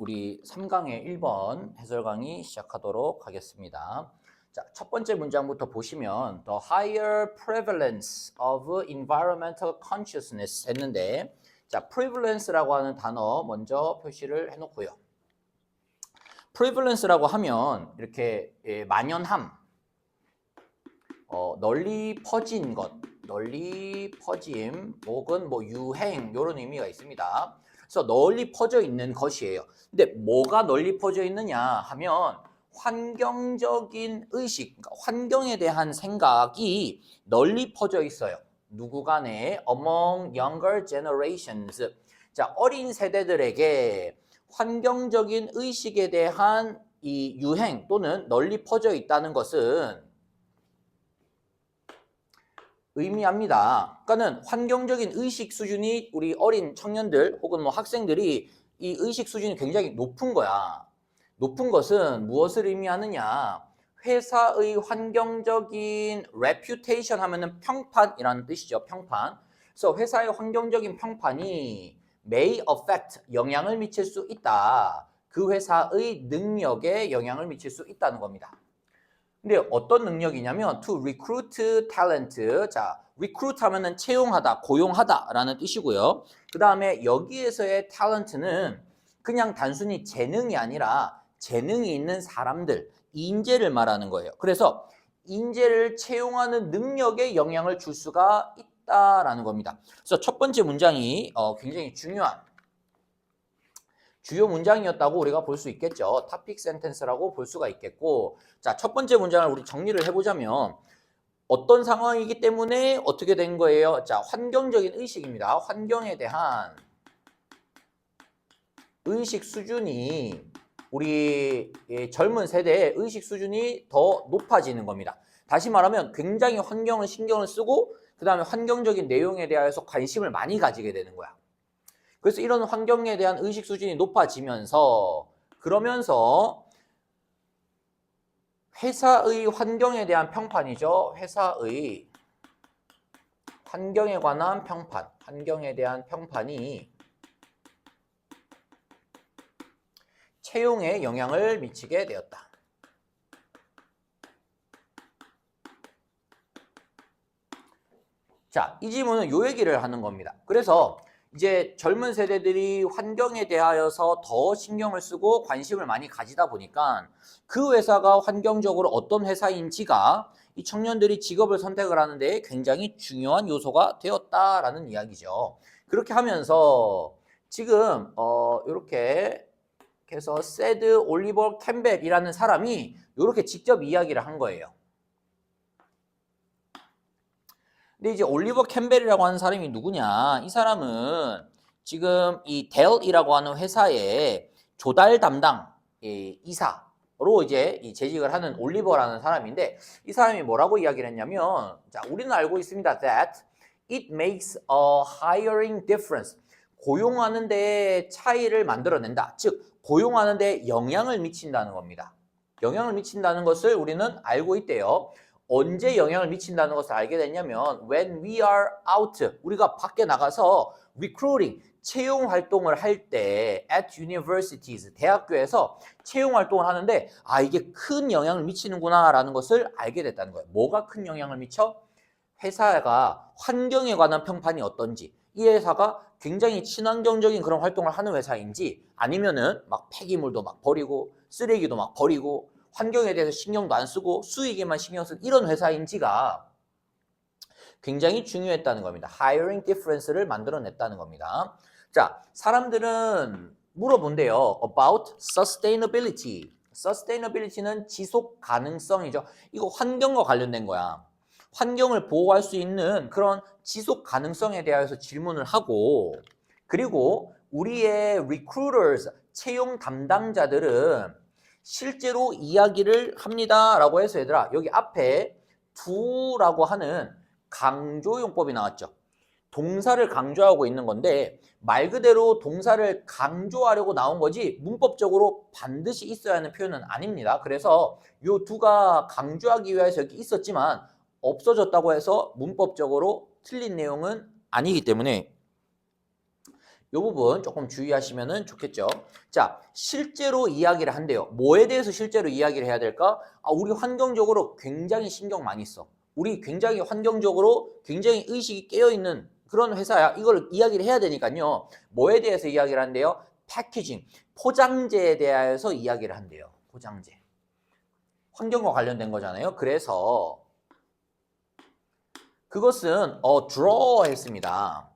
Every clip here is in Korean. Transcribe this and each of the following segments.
우리 3강의 1번 해설 강의 시작하도록 하겠습니다. 자, 첫 번째 문장부터 보시면 The higher prevalence of environmental consciousness 했는데, 자, prevalence라고 하는 단어 먼저 표시를 해놓고요. prevalence라고 하면 이렇게 만연함, 널리 퍼진 것, 널리 퍼짐 혹은 뭐 유행 이런 의미가 있습니다. 그래서 널리 퍼져 있는 것이에요. 근데 뭐가 널리 퍼져 있느냐 하면 환경적인 의식, 그러니까 환경에 대한 생각이 널리 퍼져 있어요. 누구 간에 among younger generations. 자, 어린 세대들에게 환경적인 의식에 대한 이 유행 또는 널리 퍼져 있다는 것은 의미합니다. 그러니까는 환경적인 의식 수준이 우리 어린 청년들 혹은 뭐 학생들이 이 의식 수준이 굉장히 높은 거야. 높은 것은 무엇을 의미하느냐? 회사의 환경적인 reputation 하면은 평판이라는 뜻이죠. 평판. 그래서 회사의 환경적인 평판이 may affect 영향을 미칠 수 있다. 그 회사의 능력에 영향을 미칠 수 있다는 겁니다. 근데 어떤 능력이냐면 to recruit talent. 자, recruit 하면은 채용하다, 고용하다라는 뜻이고요. 그 다음에 여기에서의 talent는 그냥 단순히 재능이 아니라 재능이 있는 사람들, 인재를 말하는 거예요. 그래서 인재를 채용하는 능력에 영향을 줄 수가 있다라는 겁니다. 그래서 첫 번째 문장이 굉장히 중요한 주요 문장이었다고 우리가 볼 수 있겠죠. 토픽 센텐스라고 볼 수가 있겠고, 자, 첫 번째 문장을 우리 정리를 해보자면 어떤 상황이기 때문에 어떻게 된 거예요? 자, 환경적인 의식입니다. 환경에 대한 의식 수준이 우리 젊은 세대의 의식 수준이 더 높아지는 겁니다. 다시 말하면 굉장히 환경을 신경을 쓰고 그 다음에 환경적인 내용에 대해서 관심을 많이 가지게 되는 거야. 그래서 이런 환경에 대한 의식 수준이 높아지면서 그러면서 회사의 환경에 대한 평판이죠. 회사의 환경에 관한 평판, 환경에 대한 평판이 채용에 영향을 미치게 되었다. 자, 이 지문은 요 얘기를 하는 겁니다. 그래서 이제 젊은 세대들이 환경에 대하여서 더 신경을 쓰고 관심을 많이 가지다 보니까 그 회사가 환경적으로 어떤 회사인지가 이 청년들이 직업을 선택을 하는데 굉장히 중요한 요소가 되었다라는 이야기죠. 그렇게 하면서 지금 이렇게 해서 세드 올리버 캠벨이라는 사람이 이렇게 직접 이야기를 한 거예요. 근데 이제 올리버 캠벨이라고 하는 사람이 누구냐? 이 사람은 지금 이 델이라고 하는 회사의 조달 담당 이사로 이제 재직을 하는 올리버라는 사람인데 이 사람이 뭐라고 이야기를 했냐면, 자, 우리는 알고 있습니다. That it makes a hiring difference. 고용하는 데 차이를 만들어낸다. 즉, 고용하는 데 영향을 미친다는 겁니다. 영향을 미친다는 것을 우리는 알고 있대요. 언제 영향을 미친다는 것을 알게 됐냐면 when we are out, 우리가 밖에 나가서 recruiting, 채용 활동을 할 때 at universities, 대학교에서 채용 활동을 하는데 이게 큰 영향을 미치는구나 라는 것을 알게 됐다는 거예요. 뭐가 큰 영향을 미쳐? 회사가 환경에 관한 평판이 어떤지, 이 회사가 굉장히 친환경적인 그런 활동을 하는 회사인지 아니면은 막 폐기물도 막 버리고 쓰레기도 막 버리고 환경에 대해서 신경도 안 쓰고 수익에만 신경 쓴 이런 회사인지가 굉장히 중요했다는 겁니다. hiring difference를 만들어냈다는 겁니다. 자, 사람들은 물어본대요. about sustainability. sustainability는 지속 가능성이죠. 이거 환경과 관련된 거야. 환경을 보호할 수 있는 그런 지속 가능성에 대해서 질문을 하고, 그리고 우리의 recruiters, 채용 담당자들은 실제로 이야기를 합니다 라고 해서 얘들아, 여기 앞에 do라고 하는 강조용법이 나왔죠. 동사를 강조하고 있는 건데 말 그대로 동사를 강조하려고 나온 거지 문법적으로 반드시 있어야 하는 표현은 아닙니다. 그래서 요 두가 강조하기 위해서 여기 있었지만 없어졌다고 해서 문법적으로 틀린 내용은 아니기 때문에 이 부분 조금 주의하시면 좋겠죠. 자, 실제로 이야기를 한대요. 뭐에 대해서 실제로 이야기를 해야 될까? 우리 환경적으로 굉장히 신경 많이 써. 우리 굉장히 환경적으로 굉장히 의식이 깨어있는 그런 회사야. 이걸 이야기를 해야 되니까요. 뭐에 대해서 이야기를 한대요? 패키징, 포장재에 대해서 이야기를 한대요. 포장재. 환경과 관련된 거잖아요. 그래서 그것은 draw 했습니다.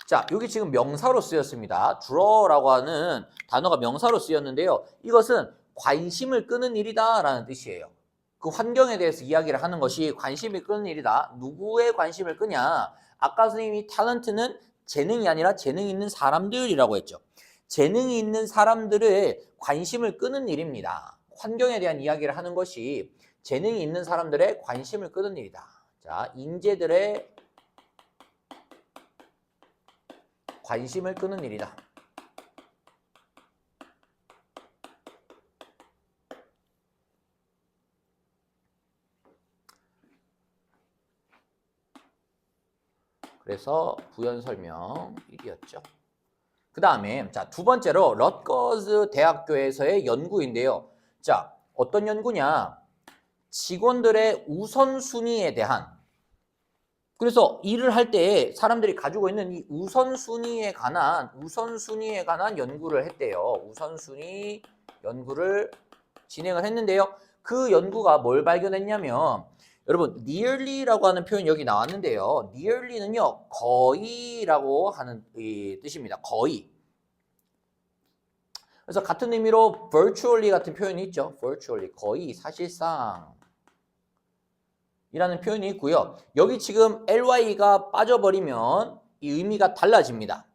자, 여기 지금 명사로 쓰였습니다. draw라고 하는 단어가 명사로 쓰였는데요. 이것은 관심을 끄는 일이다라는 뜻이에요. 그 환경에 대해서 이야기를 하는 것이 관심을 끄는 일이다. 누구의 관심을 끄냐? 아까 선생님이 탤런트는 재능이 아니라 재능이 있는 사람들이라고 했죠. 재능이 있는 사람들의 관심을 끄는 일입니다. 환경에 대한 이야기를 하는 것이 재능이 있는 사람들의 관심을 끄는 일이다. 자, 인재들의 관심을 끄는 일이다. 그래서 부연 설명 1이었죠. 그 다음에 자, 두 번째로 럿거즈 대학교에서의 연구인데요. 자, 어떤 연구냐? 직원들의 우선순위에 대한, 그래서 일을 할 때 사람들이 가지고 있는 이 우선순위에 관한 연구를 했대요. 우선순위 연구를 진행을 했는데요. 그 연구가 뭘 발견했냐면, 여러분 nearly라고 하는 표현이 여기 나왔는데요. nearly는요 거의라고 하는 이 뜻입니다. 거의. 그래서 같은 의미로 virtually 같은 표현이 있죠. virtually 거의, 사실상 이라는 표현이 있고요. 여기 지금 ly가 빠져버리면 이 의미가 달라집니다.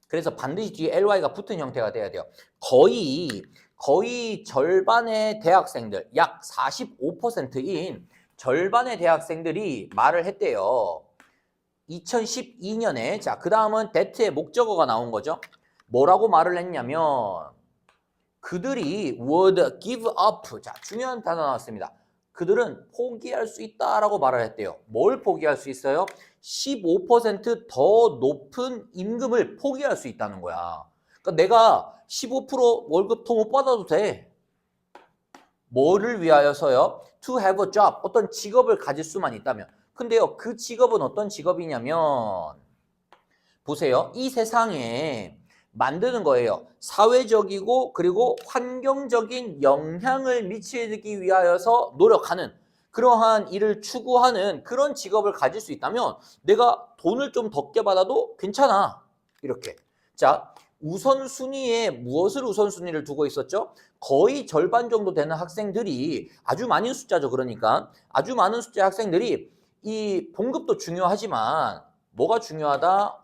그래서 반드시 뒤에 ly가 붙은 형태가 돼야 돼요. 거의 절반의 대학생들, 약 45%인 절반의 대학생들이 말을 했대요. 2012년에 자, 그 다음은 that의 목적어가 나온 거죠. 뭐라고 말을 했냐면 그들이 would give up. 자, 중요한 단어 나왔습니다. 그들은 포기할 수 있다라고 말을 했대요. 뭘 포기할 수 있어요? 15% 높은 임금을 포기할 수 있다는 거야. 그러니까 내가 15% 월급 더 못 받아도 돼. 뭐를 위하여서요? To have a job. 어떤 직업을 가질 수만 있다면. 근데요, 그 직업은 어떤 직업이냐면 보세요. 이 세상에 만드는 거예요. 사회적이고 그리고 환경적인 영향을 미치기 위하여서 노력하는 그러한 일을 추구하는 그런 직업을 가질 수 있다면 내가 돈을 좀 적게 받아도 괜찮아. 이렇게. 자, 우선순위에 무엇을 우선순위를 두고 있었죠? 거의 절반 정도 되는 학생들이, 아주 많은 숫자죠. 그러니까 아주 많은 숫자의 학생들이 이 봉급도 중요하지만 뭐가 중요하다?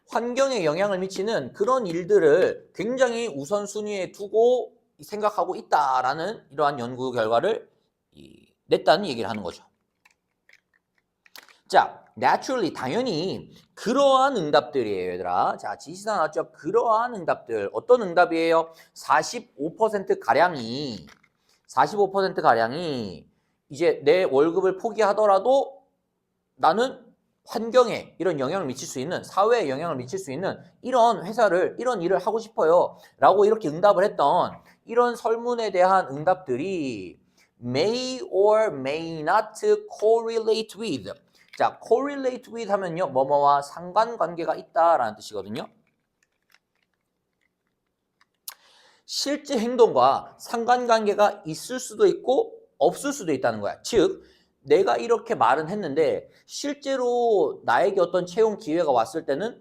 환경에 영향을 미치는 그런 일들을 굉장히 우선순위에 두고 생각하고 있다라는 이러한 연구 결과를 냈다는 얘기를 하는 거죠. 자, naturally, 당연히 그러한 응답들이에요, 얘들아. 자, 지시사 나왔죠? 그러한 응답들. 어떤 응답이에요? 45%가량이 이제 내 월급을 포기하더라도 나는 환경에 이런 영향을 미칠 수 있는, 사회에 영향을 미칠 수 있는 이런 회사를, 이런 일을 하고 싶어요 라고 이렇게 응답을 했던 이런 설문에 대한 응답들이 may or may not correlate with. 자, correlate with 하면요, 뭐뭐와 상관관계가 있다라는 뜻이거든요. 실제 행동과 상관관계가 있을 수도 있고 없을 수도 있다는 거야. 즉, 내가 이렇게 말은 했는데 실제로 나에게 어떤 채용 기회가 왔을 때는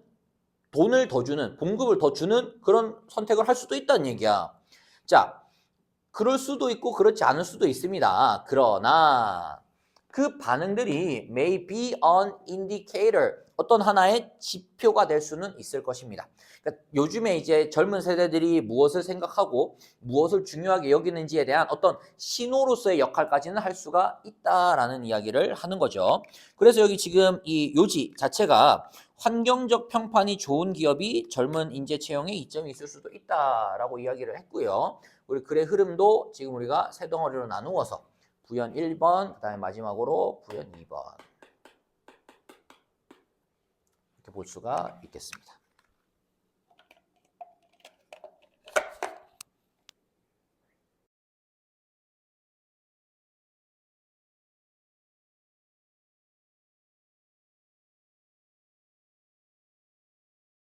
돈을 더 주는, 봉급을 더 주는 그런 선택을 할 수도 있다는 얘기야. 자, 그럴 수도 있고 그렇지 않을 수도 있습니다. 그러나 그 반응들이 may be an indicator, 어떤 하나의 지표가 될 수는 있을 것입니다. 그러니까 요즘에 이제 젊은 세대들이 무엇을 생각하고 무엇을 중요하게 여기는지에 대한 어떤 신호로서의 역할까지는 할 수가 있다라는 이야기를 하는 거죠. 그래서 여기 지금 이 요지 자체가 환경적 평판이 좋은 기업이 젊은 인재 채용에 이점이 있을 수도 있다라고 이야기를 했고요. 우리 글의 흐름도 지금 우리가 세 덩어리로 나누어서 부연 1번, 그 다음에 마지막으로 부연 2번. 이렇게 볼 수가 있겠습니다.